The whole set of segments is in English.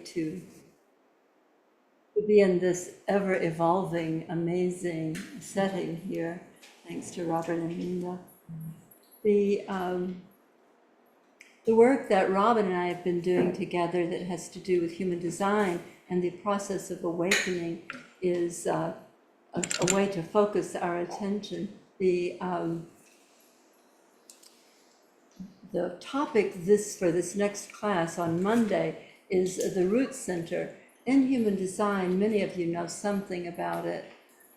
to be in this ever-evolving, amazing setting here, thanks to Robert and Linda. The work that Robin and I have been doing together that has to do with human design and the process of awakening is a way to focus our attention. The topic for this next class on Monday is the root center. In human design, many of you know something about it.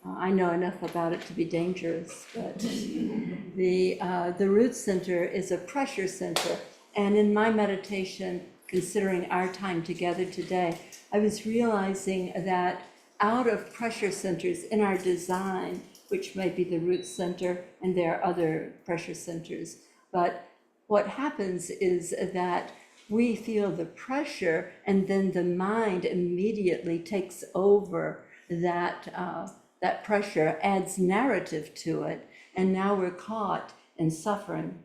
I know enough about it to be dangerous, but the root center is a pressure center. And in my meditation, considering our time together today, I was realizing that out of pressure centers in our design, which may be the root center, and there are other pressure centers, but what happens is that we feel the pressure, and then the mind immediately takes over that pressure, adds narrative to it, and now we're caught in suffering.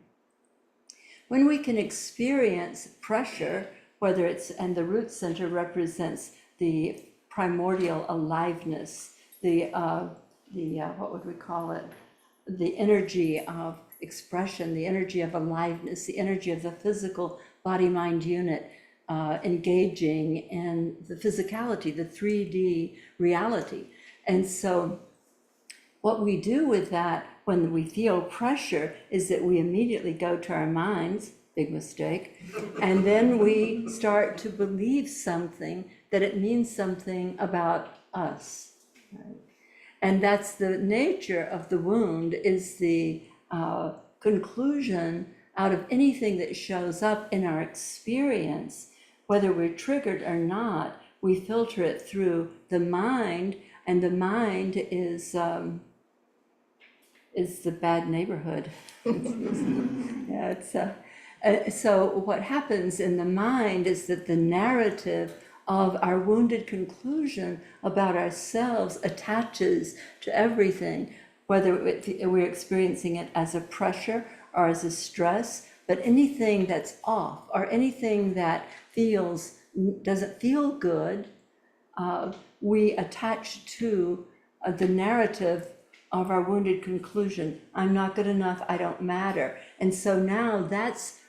When we can experience pressure, whether it's, and the root center represents the primordial aliveness, what would we call it? The energy of expression, the energy of aliveness, the energy of the physical body-mind unit engaging in the physicality, the 3D reality. And so what we do with that when we feel pressure is that we immediately go to our minds, big mistake, and then we start to believe something, that it means something about us. Right? And that's the nature of the wound, is the conclusion out of anything that shows up in our experience, whether we're triggered or not, we filter it through the mind, and the mind is the bad neighborhood. So what happens in the mind is that the narrative of our wounded conclusion about ourselves attaches to everything, whether we're experiencing it as a pressure or as a stress, but anything that's off or anything that doesn't feel good, we attach to the narrative of our wounded conclusion. I'm not good enough, I don't matter. And so now that's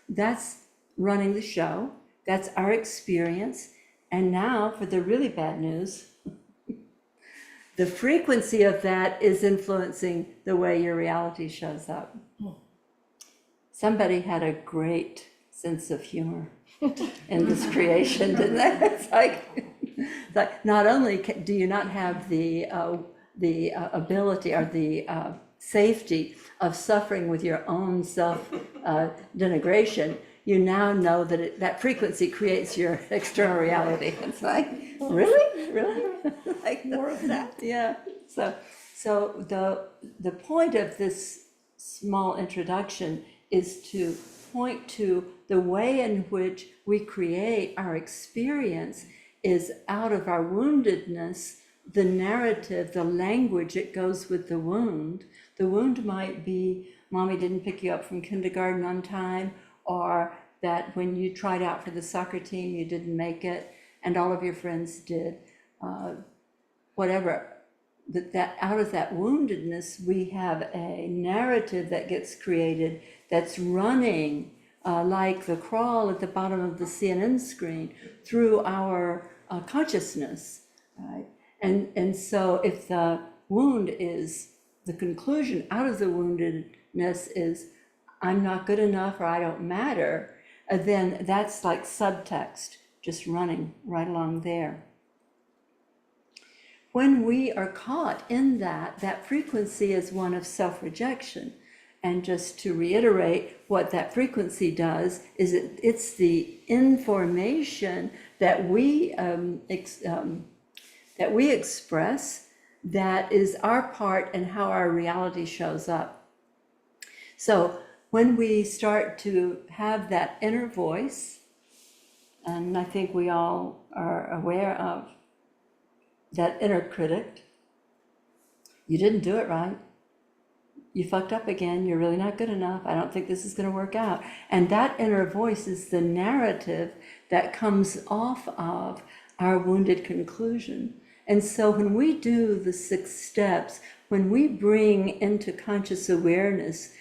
running the show, that's our experience. And now for the really bad news, the frequency of that is influencing the way your reality shows up. Somebody had a great sense of humor in this creation, didn't they? It's like not only do you not have the ability or the safety of suffering with your own self denigration, you now know that that frequency creates your external reality. It's like, really? Like more of that? Yeah. So the point of this small introduction is to point to the way in which we create our experience is out of our woundedness, the narrative, the language that goes with the wound. The wound might be, mommy didn't pick you up from kindergarten on time, or that when you tried out for the soccer team, you didn't make it, and all of your friends did. Whatever, that out of that woundedness, we have a narrative that gets created that's running like the crawl at the bottom of the CNN screen through our consciousness, right? And so if the wound is, the conclusion out of the woundedness is, I'm not good enough or I don't matter, then that's like subtext, just running right along there. When we are caught in that frequency is one of self-rejection. And just to reiterate, what that frequency does is it's the information that we express that is our part in how our reality shows up. So when we start to have that inner voice, and I think we all are aware of that inner critic, you didn't do it right. You fucked up again. You're really not good enough. I don't think this is going to work out. And that inner voice is the narrative that comes off of our wounded conclusion. And so when we do the 6 steps, when we bring into conscious awareness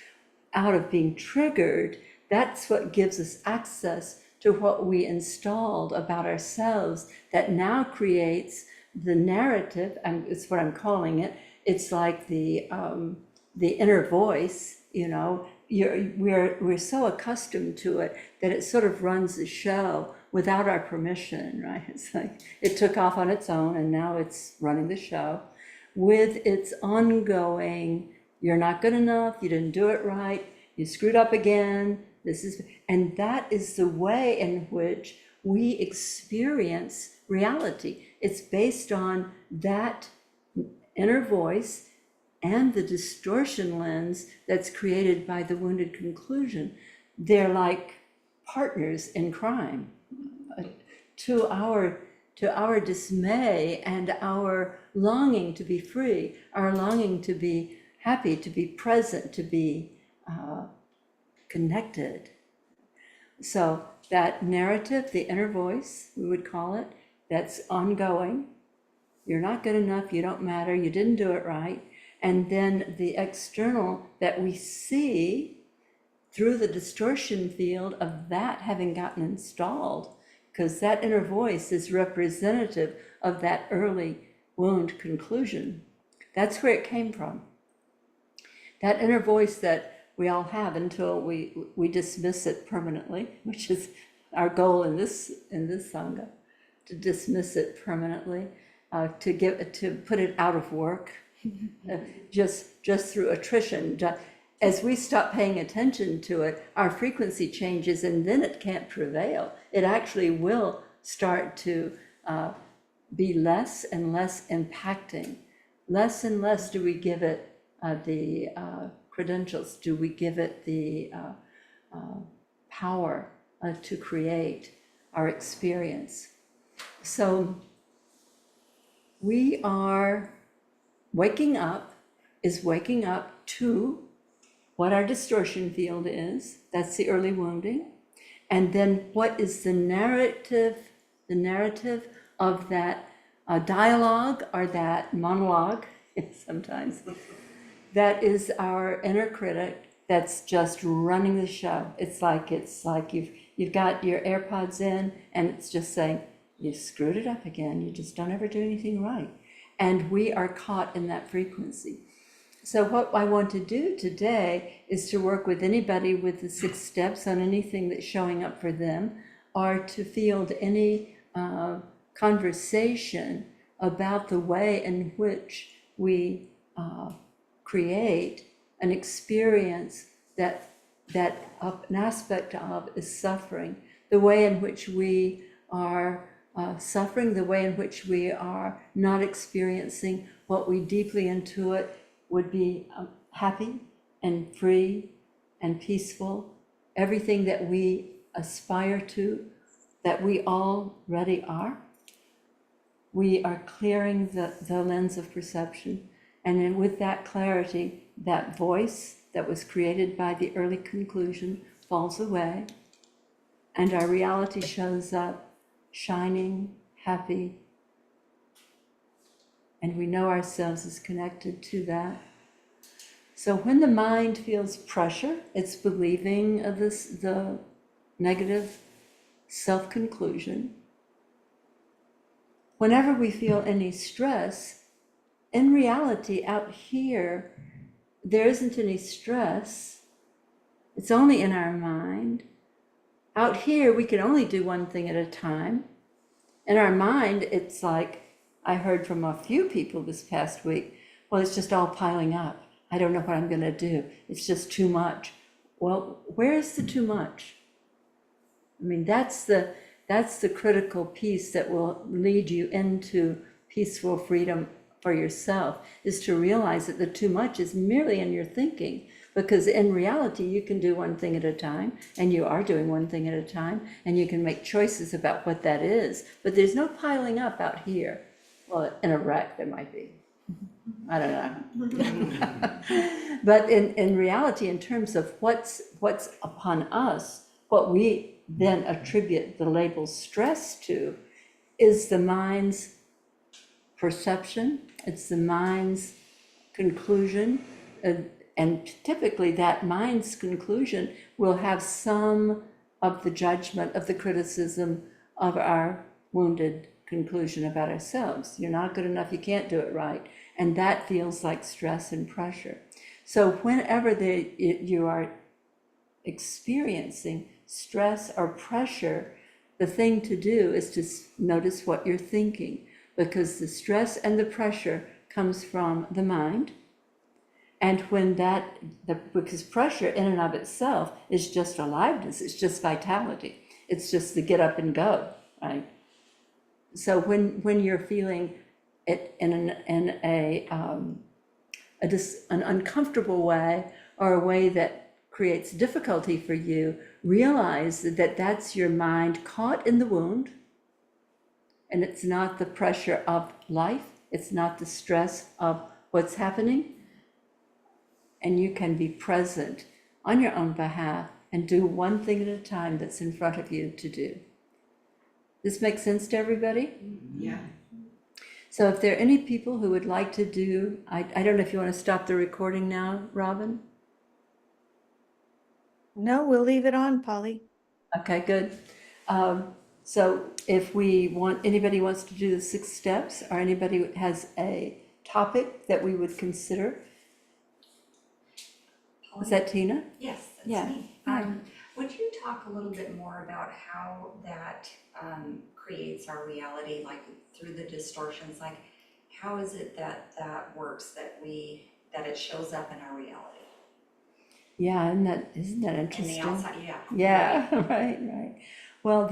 out of being triggered, that's what gives us access to what we installed about ourselves that now creates the narrative, and it's what I'm calling it. It's like the inner voice, you know. We're so accustomed to it that it sort of runs the show without our permission, right? It's like it took off on its own and now it's running the show with its ongoing, you're not good enough, you didn't do it right, you screwed up again, and that is the way in which we experience reality. It's based on that inner voice and the distortion lens that's created by the wounded conclusion. They're like partners in crime. To our dismay and our longing to be free, our longing to be happy, to be present, to be connected. So that narrative, the inner voice, we would call it, that's ongoing. You're not good enough, you don't matter, you didn't do it right. And then the external that we see through the distortion field of that having gotten installed, because that inner voice is representative of that early wound conclusion. That's where it came from. That inner voice that we all have until we dismiss it permanently, which is our goal in this Sangha, to dismiss it permanently, to put it out of work, just through attrition. As we stop paying attention to it, our frequency changes and then it can't prevail. It actually will start to be less and less impacting. Less and less do we give it the credentials, do we give it the power to create our experience. So we are waking up to what our distortion field is. That's the early wounding. And then what is the narrative of that dialogue or that monologue sometimes. That is our inner critic that's just running the show. It's like you've got your AirPods in and it's just saying, you screwed it up again, you just don't ever do anything right. And we are caught in that frequency. So what I want to do today is to work with anybody with the 6 steps on anything that's showing up for them, or to field any conversation about the way in which we create an experience that an aspect of is suffering, the way in which we are suffering, the way in which we are not experiencing what we deeply intuit would be happy and free and peaceful, everything that we aspire to, that we already are. We are clearing the lens of perception. And then with that clarity, that voice that was created by the early conclusion falls away, and our reality shows up shining, happy, and we know ourselves as connected to that. So when the mind feels pressure, it's believing the negative self-conclusion. Whenever we feel any stress, in reality, out here, there isn't any stress. It's only in our mind. Out here, we can only do one thing at a time. In our mind, it's like, I heard from a few people this past week, well, it's just all piling up. I don't know what I'm going to do. It's just too much. Well, where's the too much? I mean, that's the critical piece that will lead you into peaceful freedom for yourself, is to realize that the too much is merely in your thinking, because in reality, you can do one thing at a time, and you are doing one thing at a time, and you can make choices about what that is, but there's no piling up out here. Well, in a wreck, there might be. I don't know. But in reality, in terms of what's upon us, what we then attribute the label stress to is the mind's perception, it's the mind's conclusion, and typically that mind's conclusion will have some of the judgment, of the criticism of our wounded conclusion about ourselves. You're not good enough, you can't do it right. And that feels like stress and pressure. So whenever you are experiencing stress or pressure, the thing to do is to notice what you're thinking, because the stress and the pressure comes from the mind. And when because pressure in and of itself is just aliveness, it's just vitality, it's just the get up and go, right? So when you're feeling it in an uncomfortable way, or a way that creates difficulty for you, realize that that's your mind caught in the wound, and it's not the pressure of life, it's not the stress of what's happening. And you can be present on your own behalf and do one thing at a time that's in front of you to do. This makes sense to everybody? Yeah. So if there are any people who would like to do, I don't know if you want to stop the recording now, Robin? No, we'll leave it on, Polly. Okay, good. So if anybody wants to do the 6 steps, or anybody has a topic that we would consider. Is that Tina? Yes, that's Yeah. me. Would you talk a little bit more about how that creates our reality, like through the distortions? Like, how is it that that works, that it shows up in our reality? Yeah, isn't that In the interesting? outside, yeah. Yeah, right. Well,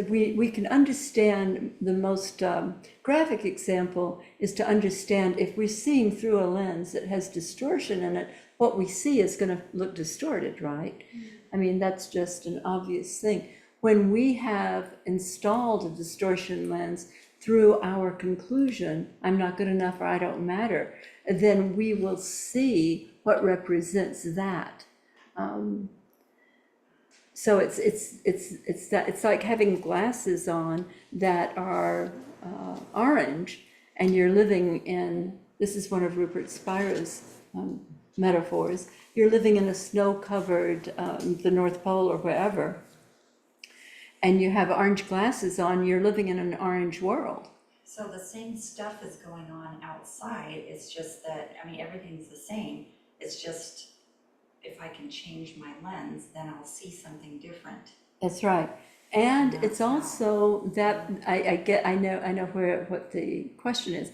we can understand the most graphic example is to understand if we're seeing through a lens that has distortion in it, what we see is going to look distorted, right? I mean, that's just an obvious thing. When we have installed a distortion lens through our conclusion, I'm not good enough or I don't matter, then we will see what represents that. So it's like having glasses on that are orange, and you're living in, this is one of Rupert Spiro's metaphors, you're living in a snow-covered, the North Pole or wherever, and you have orange glasses on, you're living in an orange world. So the same stuff is going on outside, it's just that, I mean, everything's the same, it's just, if I can change my lens, then I'll see something different. That's right. And it's also that I know what the question is.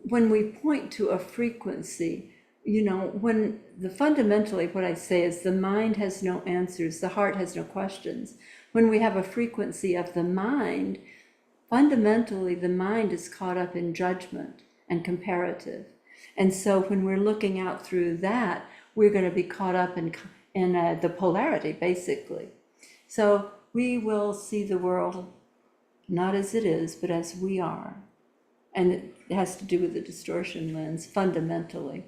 When we point to a frequency, when fundamentally what I say is the mind has no answers, the heart has no questions. When we have a frequency of the mind, fundamentally the mind is caught up in judgment and comparative. And so when we're looking out through that, we're going to be caught up in the polarity, basically. So we will see the world not as it is, but as we are. And it has to do with the distortion lens, fundamentally.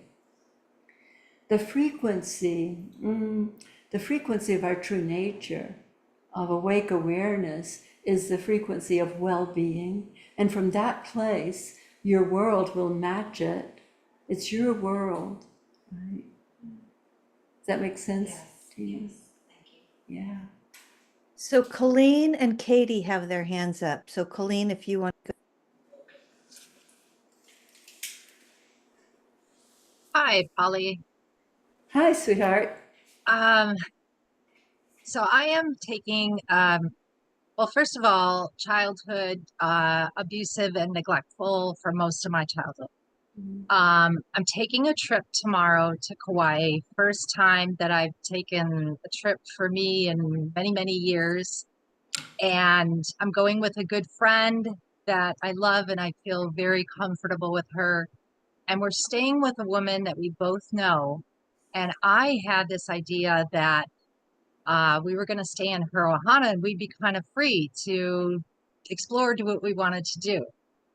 The frequency of our true nature, of awake awareness, is the frequency of well-being. And from that place, your world will match it. It's your world, right? Does that make sense? Yes, thank you. Yeah. So Colleen and Katie have their hands up. So Colleen, if you want to. Hi, Polly. Hi, sweetheart. So I am taking, well, first of all, childhood abusive and neglectful for most of my childhood. I'm taking a trip tomorrow to Kauai. First time that I've taken a trip for me in many, many years. And I'm going with a good friend that I love and I feel very comfortable with her. And we're staying with a woman that we both know. And I had this idea that we were going to stay in her ohana and we'd be kind of free to explore, do what we wanted to do.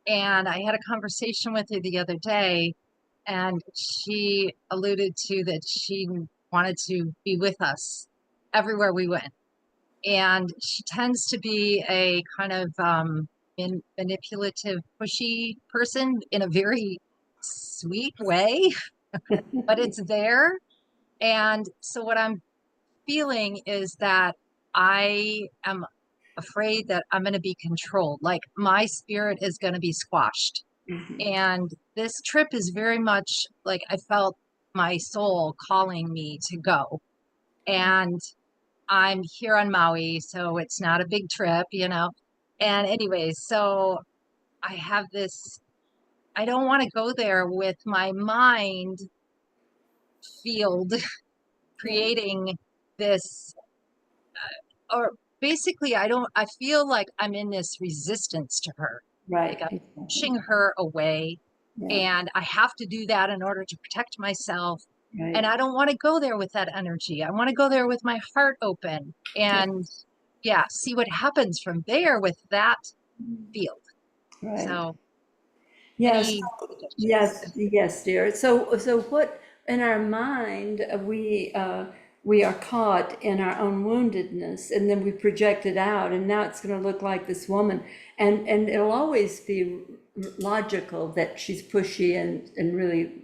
And I had a conversation with her the other day, and she alluded to that she wanted to be with us everywhere we went. And she tends to be a kind of manipulative, pushy person in a very sweet way, but it's there. And so what I'm feeling is that I am afraid that I'm going to be controlled, like my spirit is going to be squashed. Mhm. And this trip is very much like I felt my soul calling me to go. And I'm here on Maui, so it's not a big trip, you know. And anyways, so I have this, I don't want to go there with my mind field Yeah. creating this, or basically, I feel like I'm in this resistance to her. Like Right, I'm exactly. pushing her away, Yeah, and I have to do that in order to protect myself. And right. I don't want to go there with that energy. I want to go there with my heart open Yeah, and yeah, see what happens from there with that field. right. So Yes, any suggestions? yes, dear. So what in our mind we are caught in our own woundedness, and then we project it out, and now it's going to look like this woman, and it'll always be logical that she's pushy and really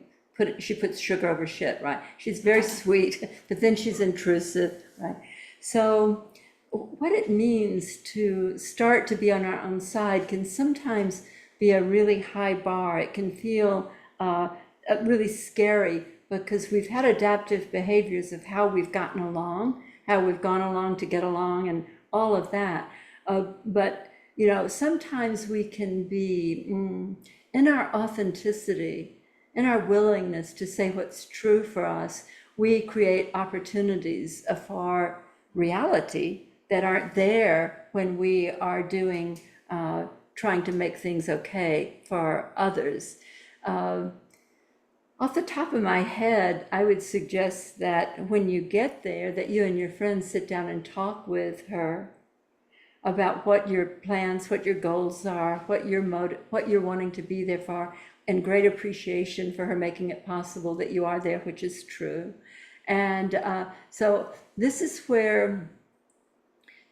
she puts sugar over shit, right? She's very sweet, but then she's intrusive, right? So what it means to start to be on our own side can sometimes be a really high bar. It can feel really scary because we've had adaptive behaviors of how we've gotten along, how we've gone along to get along, and all of that. But, you know, sometimes we can be in our authenticity, in our willingness to say what's true for us, we create opportunities for reality that aren't there when we are doing, trying to make things okay for others. Uh, Off the top of my head, I would suggest that when you get there, that you and your friends sit down and talk with her about what your plans, what your goals are, what you're wanting to be there for, and great appreciation for her making it possible that you are there, which is true. And so this is where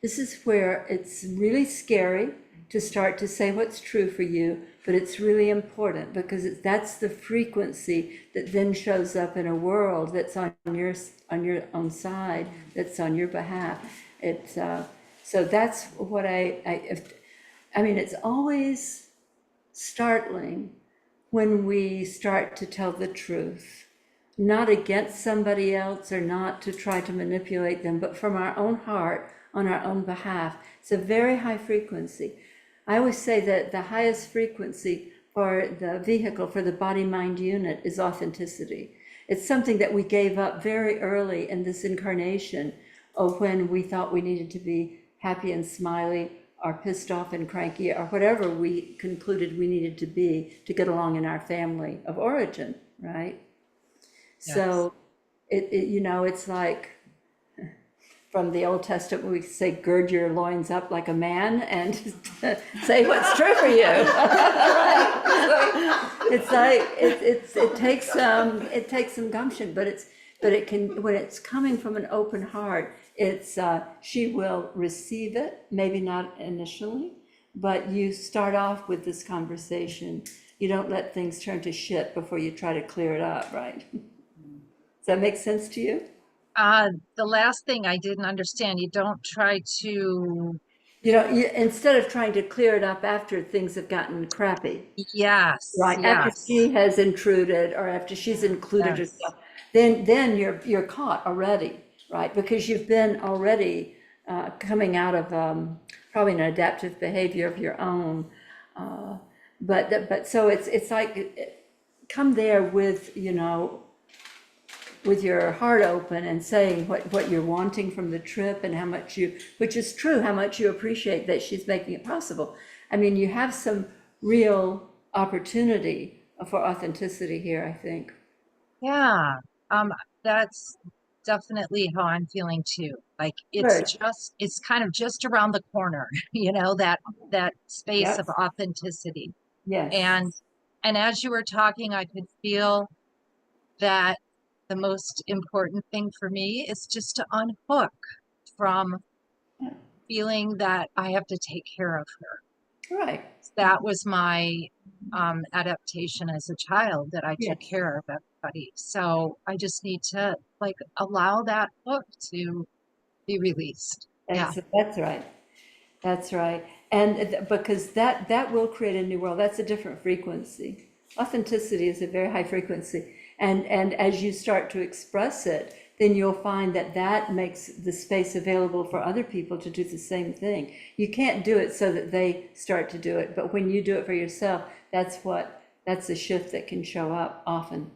it's really scary to start to say what's true for you, but it's really important because that's the frequency that then shows up in a world that's on your own side, that's on your behalf. It's so that's what I mean, it's always startling when we start to tell the truth, not against somebody else or not to try to manipulate them, but from our own heart on our own behalf. It's a very high frequency. I always say that the highest frequency for the vehicle, for the body mind unit, is authenticity. It's something that we gave up very early in this incarnation, of when we thought we needed to be happy and smiley or pissed off and cranky or whatever we concluded we needed to be to get along in our family of origin, right? Yes. So you know, it's like from the Old Testament, we say, gird your loins up like a man and say what's true for you. It's like, it takes some gumption, but it can, when it's coming from an open heart, she will receive it, maybe not initially, but you start off with this conversation. You don't let things turn to shit before you try to clear it up, right? Does that make sense to you? The last thing I didn't understand, you don't try to, You know, instead of trying to clear it up after things have gotten crappy, yes, right? After yes, she has intruded or after she's included yes. herself, then you're caught already, right? Because you've been already coming out of probably an adaptive behavior of your own. Uh, but so it's like come there with, you know, with your heart open and saying what you're wanting from the trip and how much you, which is true, how much you appreciate that she's making it possible. I mean, you have some real opportunity for authenticity here, I think. Yeah. Um, that's definitely how I'm feeling too. Like Good. it's kind of just around the corner, you know, that space Yep. of authenticity. Yes. And and as you were talking, I could feel that the most important thing for me is just to unhook from Yeah. feeling that I have to take care of her. Right, That was my adaptation as a child, that I took yes, care of everybody. So I just need to like allow that book to be released. Yeah. that's right. That's right. And because that will create a new world. That's a different frequency. Authenticity is a very high frequency. And as you start to express it, then you'll find that that makes the space available for other people to do the same thing. You can't do it so that they start to do it, but when you do it for yourself, that's a shift that can show up often.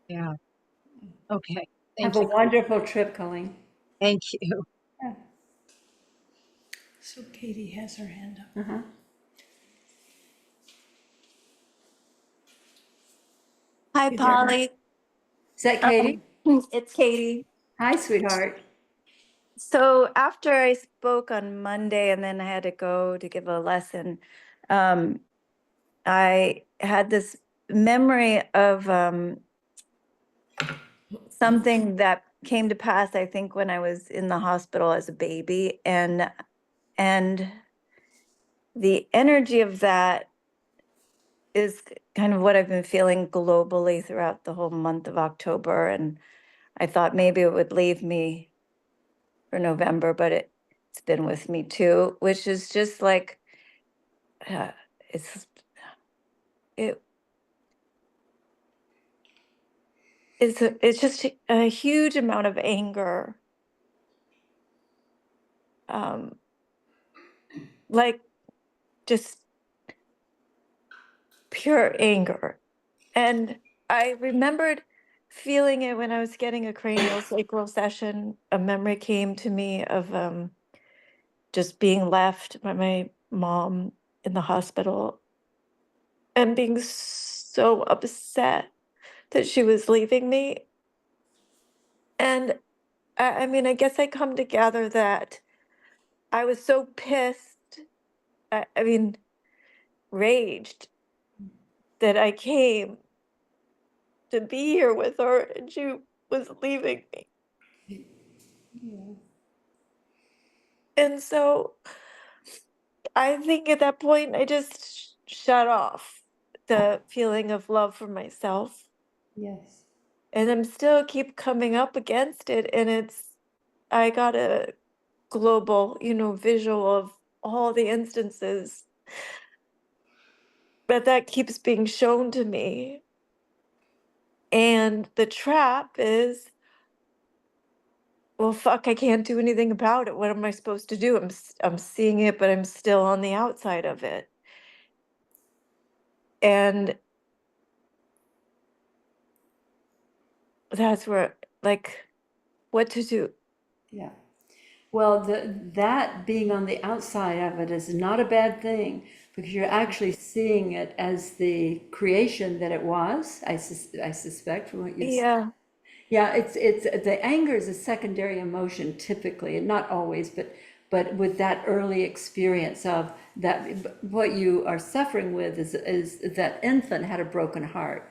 Yeah. Okay. Have Thank a you. wonderful trip, Colleen. Thank you. Yeah. So Katie has her hand up. Uh-huh. Hi, Is there- Polly. Is that Katie? It's Katie. Hi, sweetheart. So after I spoke on Monday and then I had to go to give a lesson, I had this memory of something that came to pass, I think, when I was in the hospital as a baby. And the energy of that is kind of what I've been feeling globally throughout the whole month of October. And I thought maybe it would leave me for November, but it's been with me too, which is just like, uh, it's, it, it's just a huge amount of anger. Um, like just pure anger. And I remembered feeling it when I was getting a cranial sacral session. A memory came to me of just being left by my mom in the hospital and being so upset that she was leaving me. And I mean, I guess I come to gather that I was so pissed, I mean, raged, that I came to be here with her and she was leaving me. Yeah. And so I think at that point, I just shut off the feeling of love for myself. Yes. And I'm still keep coming up against it. And I got a global, visual of all the instances, but that keeps being shown to me. And the trap is, well, fuck, I can't do anything about it. What am I supposed to do? I'm seeing it, but I'm still on the outside of it. And that's where, like, what to do. Yeah. Well, that being on the outside of it is not a bad thing because you're actually seeing it as the creation that it was. I suspect from what you said. Yeah. Yeah, it's the anger is a secondary emotion typically, and not always, but with that early experience of that, what you are suffering with is that infant had a broken heart.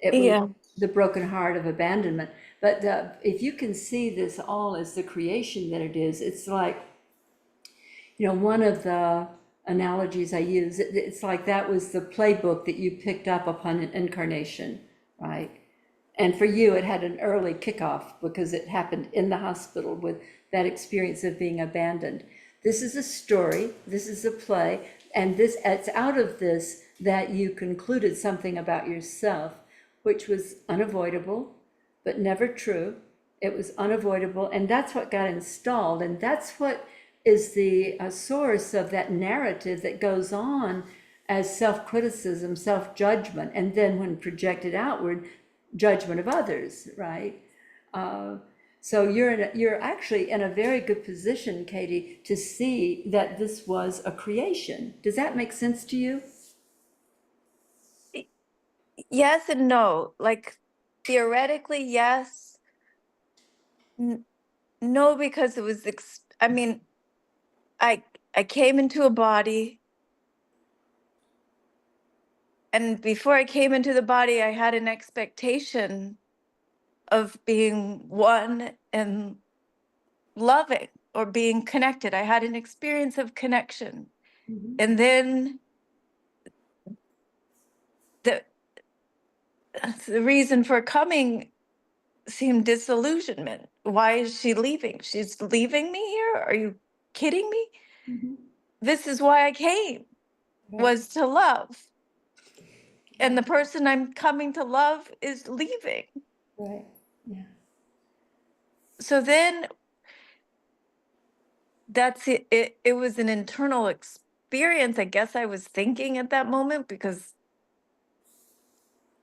It was Yeah. the broken heart of abandonment. But if you can see this all as the creation that it is, it's like, one of the analogies I use, it's like that was the playbook that you picked up upon an incarnation, right? And for you, it had an early kickoff because it happened in the hospital with that experience of being abandoned. This is a story, this is a play, and it's out of this that you concluded something about yourself, which was unavoidable, but never true. It was unavoidable, and that's what got installed, and that's what is the source of that narrative that goes on as self-criticism, self-judgment, and then when projected outward, judgment of others, right? So you're actually in a very good position, Katie, to see that this was a creation. Does that make sense to you? Yes and no. Like, theoretically, yes. No, because it was, I mean, I came into a body, and before I came into the body, I had an expectation of being one and loving or being connected. I had an experience of connection. Mhm. And then the the reason for coming seemed disillusionment. Why is she leaving? She's leaving me here? Are you kidding me? Mhm. This is why I came, Right. was to love. And the person I'm coming to love is leaving. Right. Yeah. So then that's it. It was an internal experience. I guess I was thinking at that moment because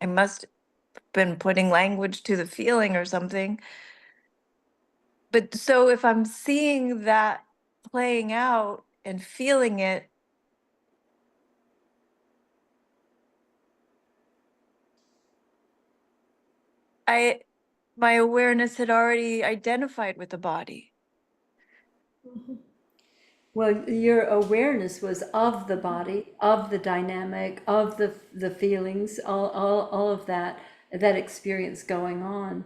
I must have been putting language to the feeling or something. But so if I'm seeing that playing out and feeling it, my awareness had already identified with the body. Well, your awareness was of the body, of the dynamic, of the feelings, all of that experience going on.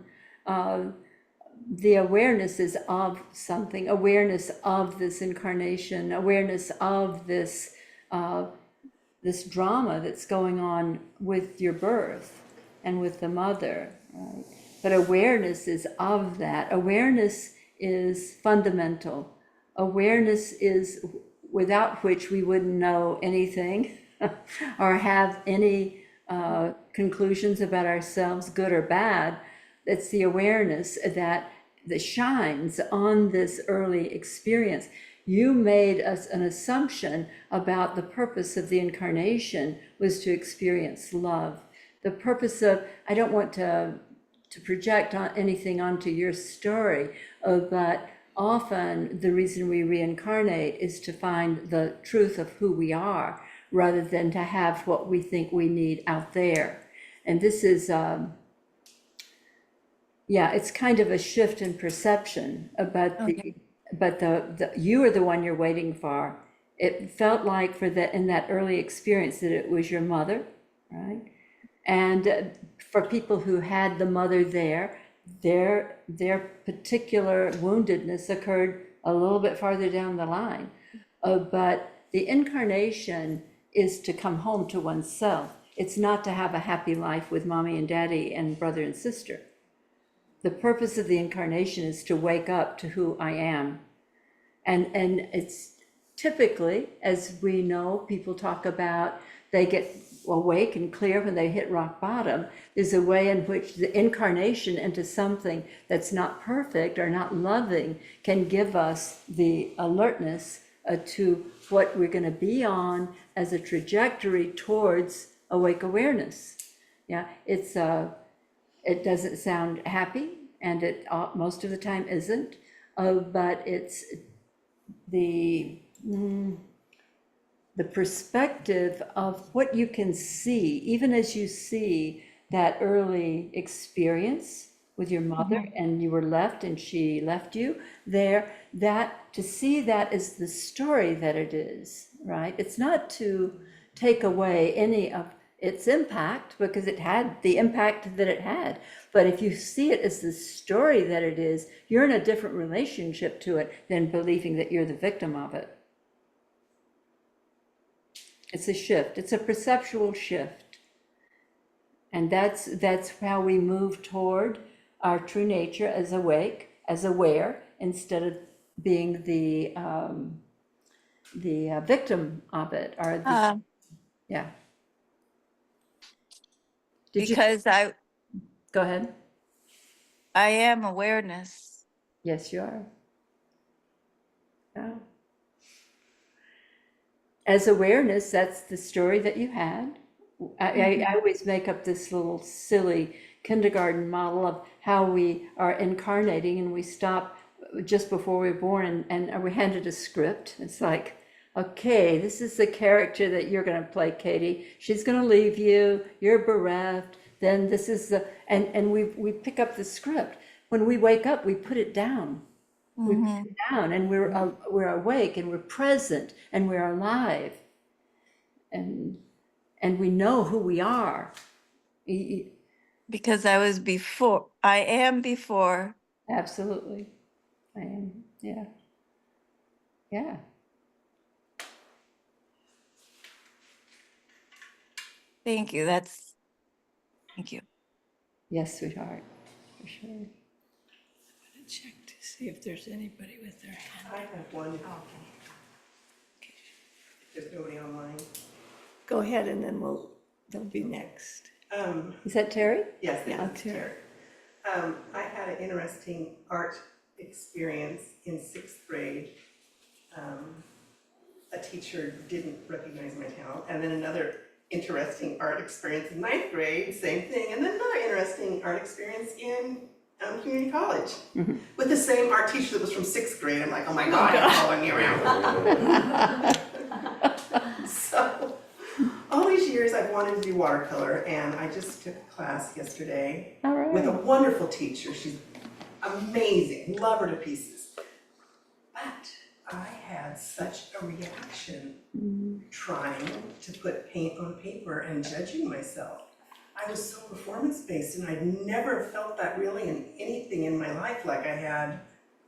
The awareness is of something, awareness of this incarnation, awareness of this drama that's going on with your birth and with the mother, right? But awareness is of that. Awareness is fundamental. Awareness is without which we wouldn't know anything or have any conclusions about ourselves, good or bad. It's the awareness that shines on this early experience. You made us an assumption about the purpose of the incarnation was to experience love. The purpose of, I don't want to project on anything onto your story, but often the reason we reincarnate is to find the truth of who we are rather than to have what we think we need out there. And this is, yeah, it's kind of a shift in perception about Okay. the you are the one you're waiting for. It felt like in that early experience that it was your mother, right? And for people who had the mother there, their particular woundedness occurred a little bit farther down the line. But the incarnation is to come home to oneself. It's not to have a happy life with mommy and daddy and brother and sister. The purpose of the incarnation is to wake up to who I am. And it's typically, as we know, people talk about, they get awake and clear when they hit rock bottom. There's a way in which the incarnation into something that's not perfect or not loving can give us the alertness to what we're going to be on as a trajectory towards awake awareness. Yeah, it doesn't sound happy, and it most of the time isn't, but it's the the perspective of what you can see, even as you see that early experience with your mother and you were left and she left you there, that to see that as the story that it is, right? It's not to take away any of its impact because it had the impact that it had. But if you see it as the story that it is, you're in a different relationship to it than believing that you're the victim of it. It's a shift. It's a perceptual shift. And that's how we move toward our true nature as awake, as aware, instead of being the victim of it, or yeah. Did you Because go ahead? I am awareness. Yes, you are. Yeah. As awareness, that's the story that you had. I always make up this little silly kindergarten model of how we are incarnating, and we stop just before we're born and we're handed a script. It's like, okay, this is the character that you're going to play, Katie. She's going to leave you. You're bereft. Then this is and we pick up the script. When we wake up, we put it down. We put it down, and we're awake, and we're present, and we're alive, and we know who we are. Because I am before. Absolutely, I am. Yeah, yeah. Thank you. Thank you. Yes, sweetheart, for sure. Check to see if there's anybody with their hand. I have one, if Okay. there's nobody online. Go ahead and then they'll be next. Is that Terry? Yes, Yeah, it's Terry. I had an interesting art experience in 6th grade. A teacher didn't recognize my talent, and then another interesting art experience in 9th grade, same thing, and then another interesting art experience in community college with the same art teacher that was from 6th grade. I'm like, oh my God, I'm following you around. So, all these years I've wanted to do watercolor, and I just took a class yesterday All right. with a wonderful teacher. She's amazing, love her to pieces. But I had such a reaction trying to put paint on paper and judging myself. I was so performance-based, and I'd never felt that really in anything in my life like I had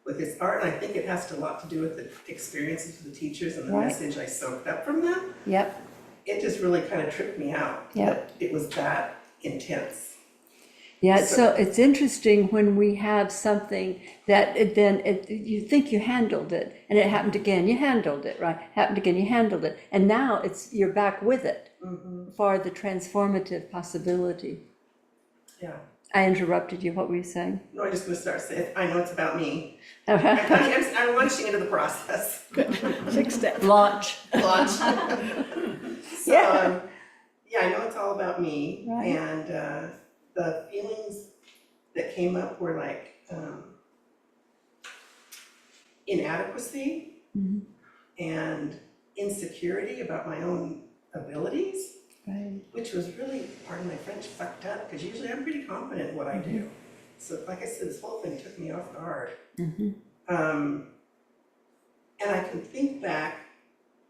with this art. And I think it has a lot to do with the experiences of the teachers and the Right. message I soaked up from them. Yep, It just really kind of tripped me out. Yep. That it was that intense. yeah, so it's interesting when we have something that you think you handled it, and it happened again, you handled it, right? Happened again, you handled it, and now you're back with it for the transformative possibility. Yeah. I interrupted you, what were you saying? No, I'm just gonna start saying, I know it's about me. Launch. I'm launching into the process. Good. 6 steps. Launch. So, Yeah. yeah, I know it's all about me, Right. and the feelings that came up were like inadequacy and insecurity about my own abilities, Right. which was really, pardon my French, fucked up, because usually I'm pretty confident in what I do. So like I said, this whole thing took me off guard. And I can think back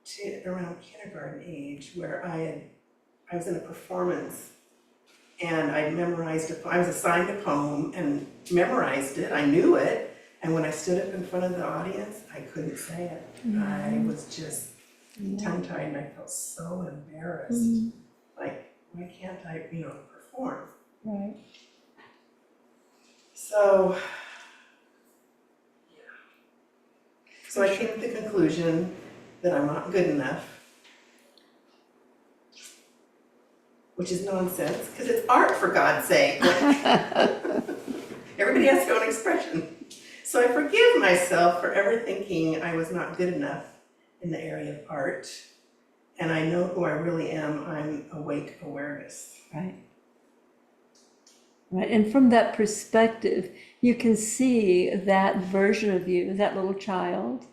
to around kindergarten age where I was in a performance and I I was assigned a poem and memorized it, I knew it, and when I stood up in front of the audience, I couldn't say it. I was just tongue-tied and I felt so embarrassed. Like, why can't I, perform? Right. So, so I came to the conclusion that I'm not good enough, which is nonsense, because it's art, for God's sake. Everybody has their own expression. So I forgive myself for ever thinking I was not good enough in the area of art, and I know who I really am. I'm awake awareness. Right. Right, and from that perspective, you can see that version of you, that little child,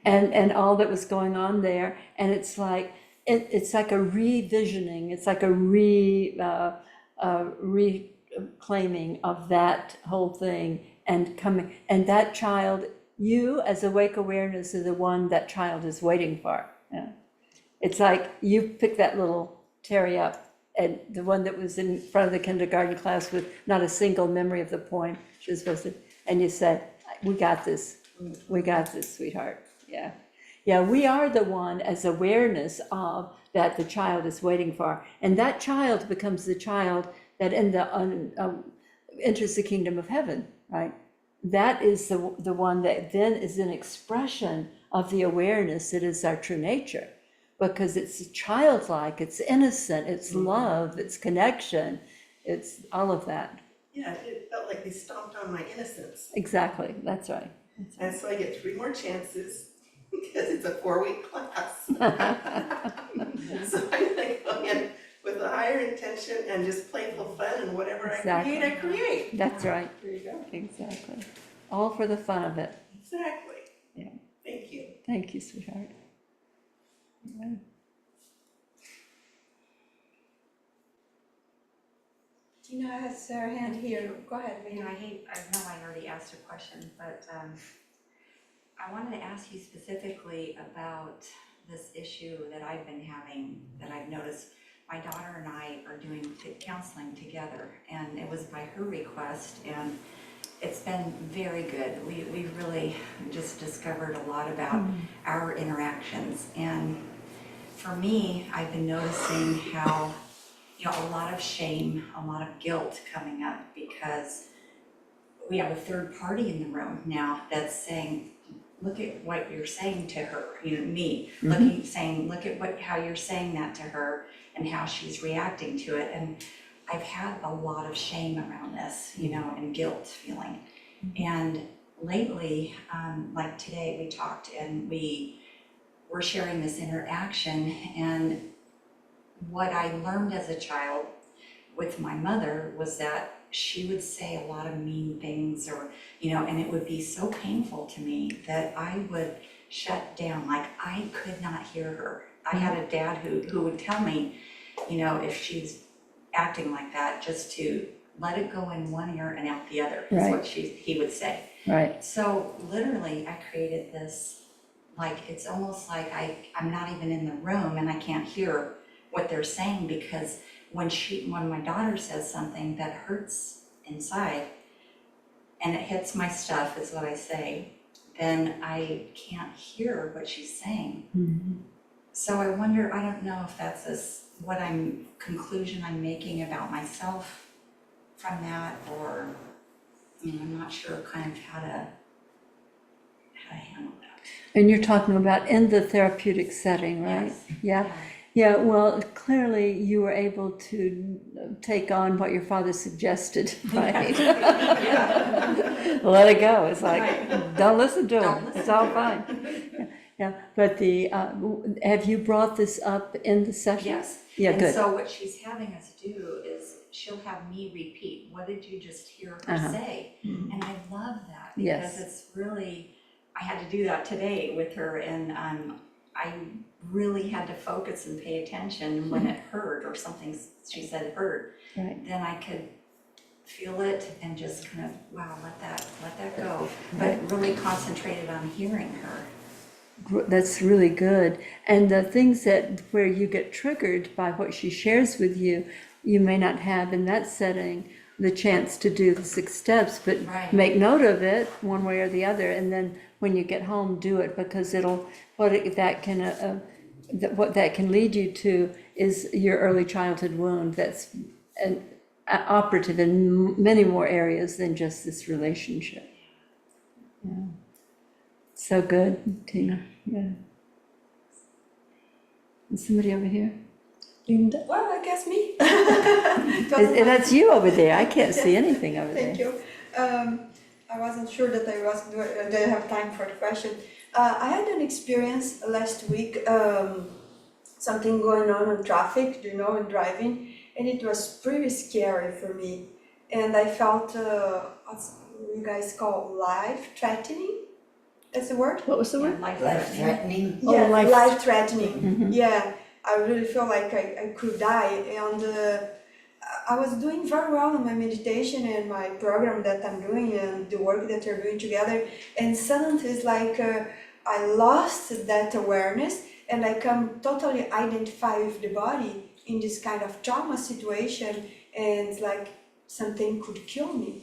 and all that was going on there, and it's like a revisioning, it's like a reclaiming of that whole thing, and that child, you as awake awareness, is the one that child is waiting for. Yeah, it's like you pick that little Terry up. And the one that was in front of the kindergarten class with not a single memory of the poem she was supposed to, and you said, we got this, sweetheart. Yeah. Yeah, we are the one as awareness of that the child is waiting for. And that child becomes the child that enters the kingdom of heaven, right? That is the one that then is an expression of the awareness that is our true nature. Because it's childlike, it's innocent, it's love, it's connection, it's all of that. Yeah, it felt like they stomped on my innocence. Exactly, that's right. And so I get 3 more chances because it's a 4-week class. So I'm gonna go in with a higher intention and just playful fun, and whatever Exactly. I create. That's right, There you go. exactly. All for the fun of it. Exactly. Yeah. Thank you. Thank you, sweetheart. Yeah. Tina has her hand here. Go ahead, I know Lynn. I already asked a question, but I wanted to ask you specifically about this issue that I've been having, that I've noticed. My daughter and I are doing counseling together, and it was by her request, and it's been very good. We've really just discovered a lot about our interactions, and for me, I've been noticing how you know, a lot of shame, a lot of guilt coming up because we have a third party in the room now that's saying, look at what you're saying to her, you know, me, saying, look at how you're saying that to her and how she's reacting to it. And I've had a lot of shame around this, you know, and guilt feeling. And lately, like today we talked and we were sharing this interaction, and what I learned as a child with my mother was that she would say a lot of mean things, or, you know, and it would be so painful to me that I would shut down, like I could not hear her. I had a dad who would tell me, you know, if she's acting like that, just to let it go in one ear and out the other, is what he would say. Right. So literally I created this, like, it's almost like I'm not even in the room and I can't hear what they're saying, because when my daughter says something that hurts inside and it hits my stuff, is what I say, then I can't hear what she's saying. So I wonder, I don't know if that's conclusion I'm making about myself from that, or, you know, I'm not sure kind of how to handle that. And you're talking about in the therapeutic setting, right? Yes. Yeah. Yeah, well, clearly you were able to take on what your father suggested, right? Let it go. It's like, don't listen to him. It's all fine. Yeah, but have you brought this up in the session? Yes. Yeah, and good. So what she's having us do is she'll have me repeat, what did you just hear her say? And I love that, because it's really, I had to do that today with her, and I really had to focus and pay attention when it hurt, or something she said hurt. Right. Then I could feel it and just kind of, wow, let that go. But really concentrated on hearing her. That's really good. And the things where you get triggered by what she shares with you, you may not have in that setting the chance to do the 6 steps, but make note of it one way or the other. And then when you get home, do it, because what that can lead you to is your early childhood wound that's operative in many more areas than just this relationship. Yeah. So good, Tina. Yeah. Is somebody over here? Linda? Well, I guess me. That's you over there. I can't see anything over there. Thank you. I wasn't sure that I didn't have time for the question. I had an experience last week, something going on traffic, you know, and driving, and it was pretty scary for me. And I felt, what you guys call life-threatening. That's the word? What was the word? Life-threatening. Yeah, life- life-threatening. Yeah, I really feel like I could die. And I was doing very well in my meditation and my program that I'm doing and the work that we're doing together. And suddenly it's like I lost that awareness, and I can totally identify with the body in this kind of trauma situation, and it's like something could kill me.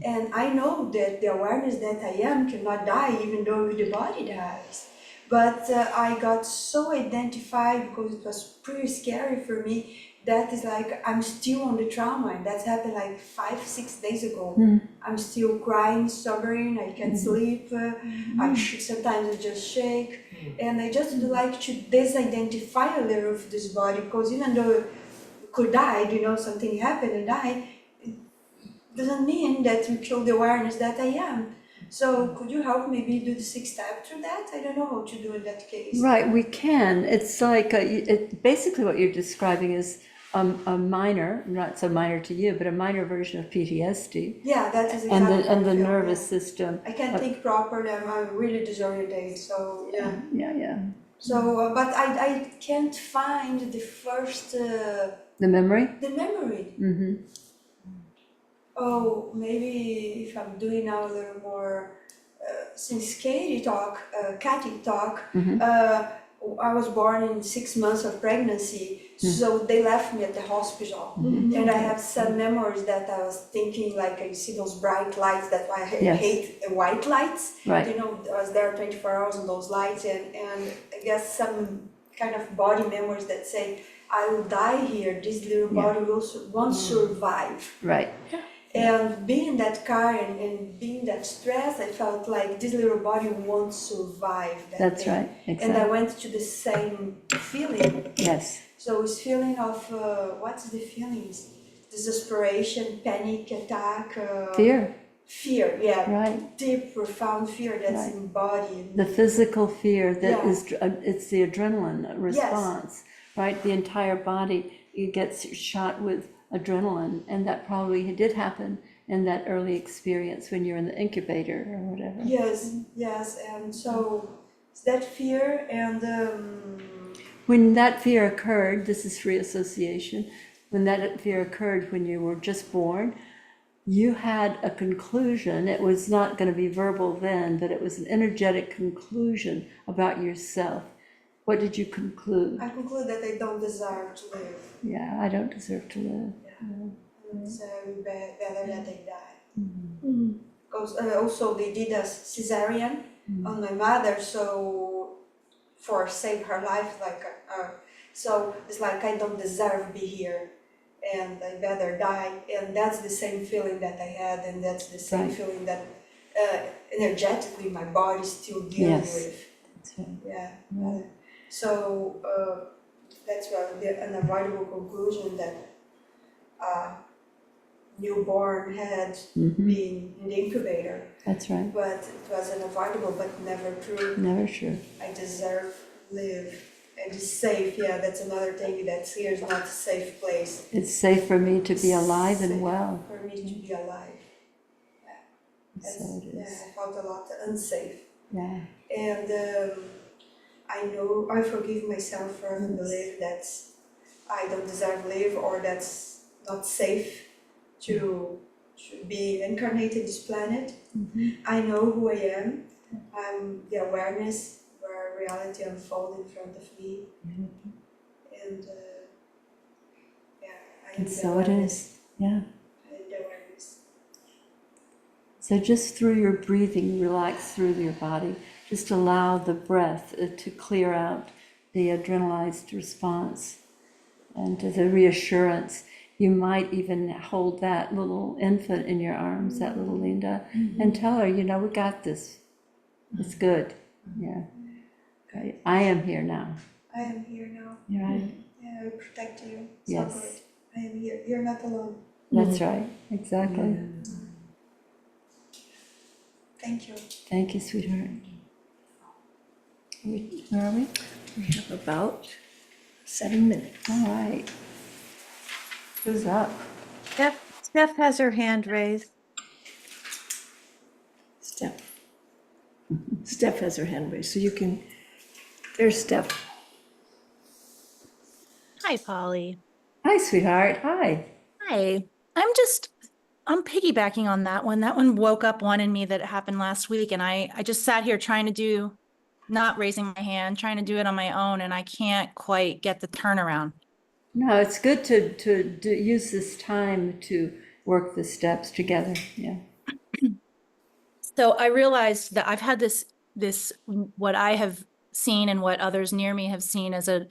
And I know that the awareness that I am cannot die, even though the body dies. But I got so identified because it was pretty scary for me. That is like, I'm still on the trauma, and that's happened like 5-6 days ago. I'm still crying, sobbing, I can't sleep, sometimes I just shake. And I just would like to disidentify a little of this body, because even though it could die, you know, something happened and die, it doesn't mean that you kill the awareness that I am. So could you help maybe do the 6 steps through that? I don't know how to do in that case. Right, we can. It's like, basically what you're describing is a minor, not so minor to you, but a minor version of PTSD. Yeah, that is exactly And the how I feel, nervous yeah. system. I can't think properly, I'm really disoriented, so yeah. Yeah. So, but I can't find the first, The memory? the memory. Oh, maybe if I'm doing now a little more, since Katie talk, I was born in 6 months of pregnancy, so they left me at the hospital. And I have some memories that I was thinking, like, I see those bright lights, that's why I hate white lights. Right. You know, I was there 24 hours on those lights, and I guess some kind of body memories that say, I will die here. This little Yeah. body won't survive. Right. And being in that car and being that stress, I felt like this little body won't survive that That's day. right. And I Exactly. went to the same feeling. Yes. So it's feeling of, what's the feelings? Desperation, panic, attack. Fear. Fear, yeah. Right. Deep, profound fear that's Right. embodied. The physical fear that Yeah. is, it's the adrenaline response, right? The entire body, it gets shot with adrenaline, and that probably did happen in that early experience when you're in the incubator or whatever. Yes, and so it's that fear and When that fear occurred, this is free association, when that fear occurred when you were just born, you had a conclusion. It was not going to be verbal then, but it was an energetic conclusion about yourself. What did you conclude? I conclude that I don't deserve to live. Yeah, I don't deserve to live. So better that I die. Because also they did a cesarean on my mother, so for save her life, like so it's like I don't deserve to be here, and I better die. And that's the same feeling that I had, and that's the same Right. feeling that energetically my body's still dealing Yes. with. That's right. Yeah. Yeah. So that's the unavoidable conclusion that newborn had been in the incubator, That's right. but it was unavoidable, but never true. Never sure. I deserve live and it's safe. Yeah, that's another thing. That's here is not a safe place. It's safe for me to be alive and Safe well. for me to be alive. So it Yeah, is. I felt a lot unsafe. Yeah. And I know I forgive myself for the belief that I don't deserve to live or that's not safe to be incarnated this planet. I know who I am. I'm the awareness where reality unfolds in front of me. And I am And the so it awareness. is. Yeah. I am the awareness. So just through your breathing, relax through your body. Just allow the breath to clear out the adrenalized response and the reassurance. You might even hold that little infant in your arms, that little Linda, and tell her, we got this. It's good. Yeah. Okay. I am here now. I am here now. You're right. Yeah, I protect you. So Yes. good. I am here. You're not alone. That's right. Exactly. Thank you. Thank you, sweetheart. Where are we? We have about 7 minutes. All right. Who's up? Steph has her hand raised. Steph. Steph has her hand raised, so you can, there's Steph. Hi, Polly. Hi, sweetheart. Hi. Hi. I'm piggybacking on that one. That one woke up one in me that happened last week. And I just sat here trying to not raising my hand, trying to do it on my own. And I can't quite get the turnaround. No, it's good to use this time to work the steps together. Yeah. So I realized that I've had this, what I have seen and what others near me have seen as an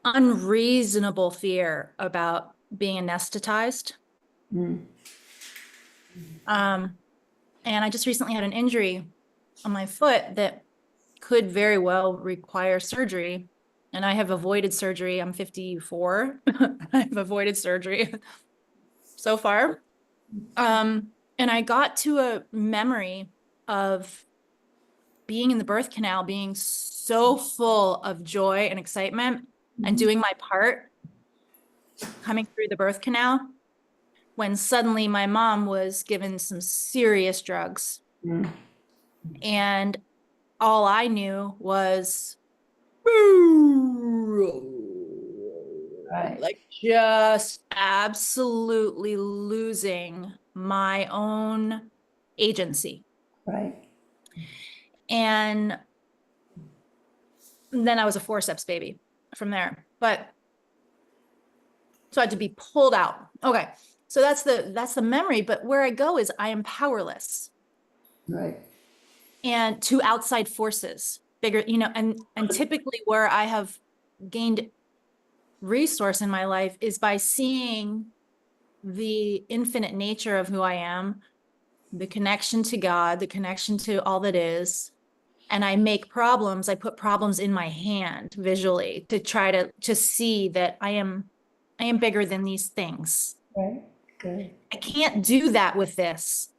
unreasonable fear about being anesthetized. And I just recently had an injury on my foot that could very well require surgery. And I have avoided surgery. I'm 54. I've avoided surgery so far. And I got to a memory of being in the birth canal, being so full of joy and excitement and doing my part, coming through the birth canal, when suddenly my mom was given some serious drugs. And all I knew was Right. like just absolutely losing my own agency. Right. And then I was a forceps baby from there. But so I had to be pulled out. Okay. So that's the memory. But where I go is I am powerless. Right. And to outside forces, bigger, and typically where I have gained resource in my life is by seeing the infinite nature of who I am, the connection to God, the connection to all that is. And I put problems in my hand visually to try to see that I am bigger than these things. Right, good. I can't do that with this.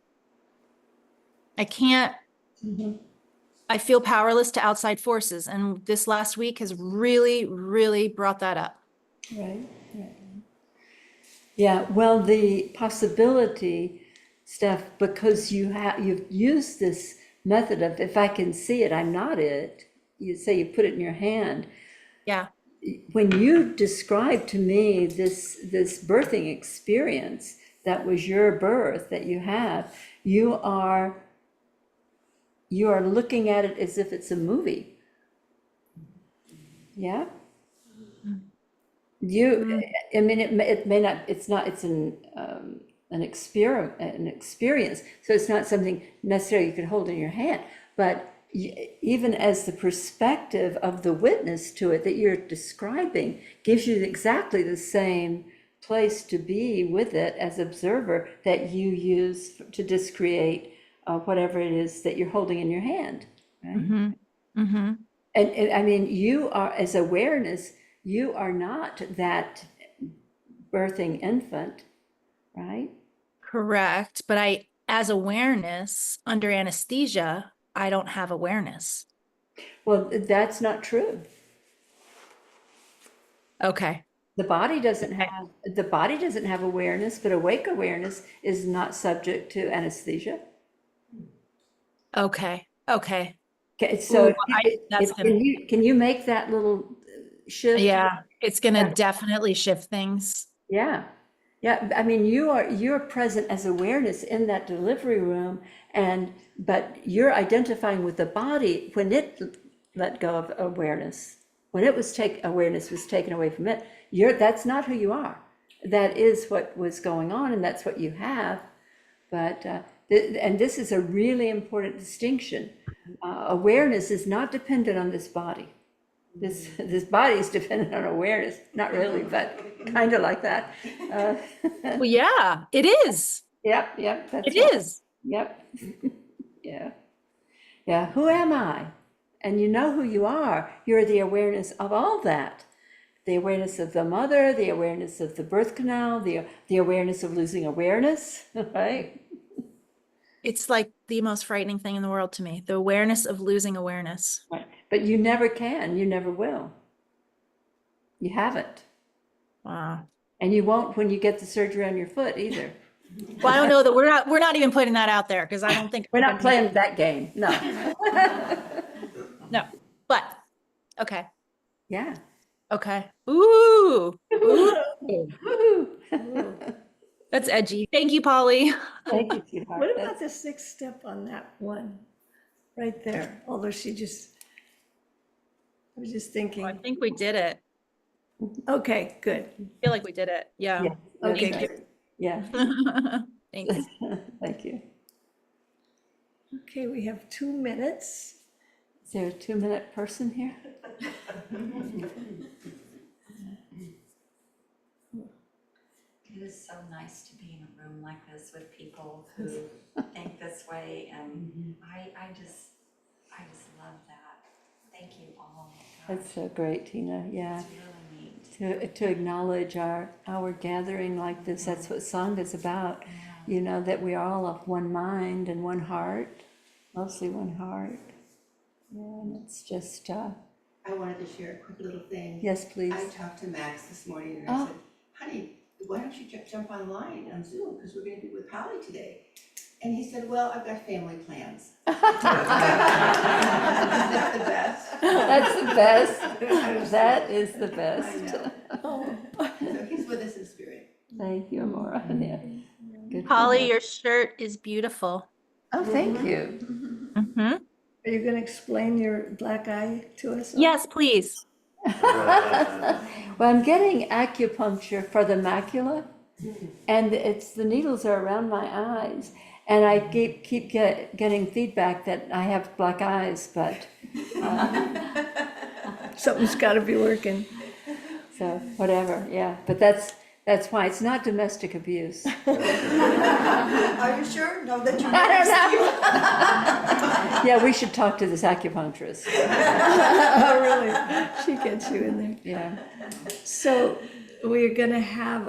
I can't, I feel powerless to outside forces. And this last week has really, really brought that up. Right, right. Yeah, well, the possibility, Steph, because you've used this method of, if I can see it, I'm not it. You say you put it in your hand. Yeah. When you described to me this birthing experience, that was your birth that you have, you are looking at it as if it's a movie. Yeah? I mean, it may not, it's an experience, so it's not something necessarily you could hold in your hand, but even as the perspective of the witness to it that you're describing gives you exactly the same place to be with it as observer that you use to discreate whatever it is that you're holding in your hand, right? And I mean, you are, as awareness, you are not that birthing infant, right? Correct. But as awareness under anesthesia, I don't have awareness. Well, that's not true. Okay. The body doesn't have awareness, but awake awareness is not subject to anesthesia. Okay. Okay. Okay, so Ooh, can you make that little shift? Yeah, it's gonna definitely shift things. Yeah. Yeah, I mean, you're present as awareness in that delivery room, but you're identifying with the body when it let go of awareness. When awareness was taken away from it, that's not who you are. That is what was going on, and that's what you have. But and this is a really important distinction. Awareness is not dependent on this body. This body is dependent on awareness, not really, but kind of like that. Well, yeah, it is. Yep, that's It right. is. Yep. Yeah. Who am I? And you know who you are. You're the awareness of all that. The awareness of the mother, the awareness of the birth canal, the awareness of losing awareness, right? It's like the most frightening thing in the world to me, the awareness of losing awareness. Right. But you never can, you never will. You haven't. Wow. And you won't when you get the surgery on your foot either. Well, I don't know that we're not even putting that out there because I don't think We're not playing that game, no. No, but okay. Yeah. Okay. Ooh. Woo-hoo. That's edgy. Thank you, Polly. Thank you, sweetheart. What about the sixth step on that one? Right there, although I was just I thinking, think we did it. okay, good. I feel like we did it. Yeah. Yeah, Okay, that's right. good. Yeah, Thanks. thank you. Okay, we have 2 minutes. Is there a 2-minute person here? It is so nice to be in a room like this with people who think this way, and I just love that. Thank you all. That's so great, Tina, yeah. It's really neat. To acknowledge our gathering like this, that's what Sangha is about. You know, that we are all of one mind and one heart, mostly one heart. Yeah, and it's just, I wanted to share a quick little thing. yes, please. I talked to Max this morning and I said, honey, why don't you jump online on Zoom, because we're gonna be with Pali today. And he said, well, I've got family plans. Isn't that the best? That's the best. That is the I best. know. So he's with us in spirit. Thank you, Amora. Yeah. Good to Polly, know. your shirt is beautiful. Oh, thank you. Mm-hmm. Are you going to explain your black eye to us? Yes, please. Well, I'm getting acupuncture for the macula, and the needles are around my eyes, and I keep getting feedback that I have black eyes, but Something's got to be working. So, whatever, yeah, but that's why, it's not domestic abuse. Are you sure? Now that you I don't know. Yeah, we should talk to this acupuncturist, Oh, really? She gets you in there. yeah. So we're gonna have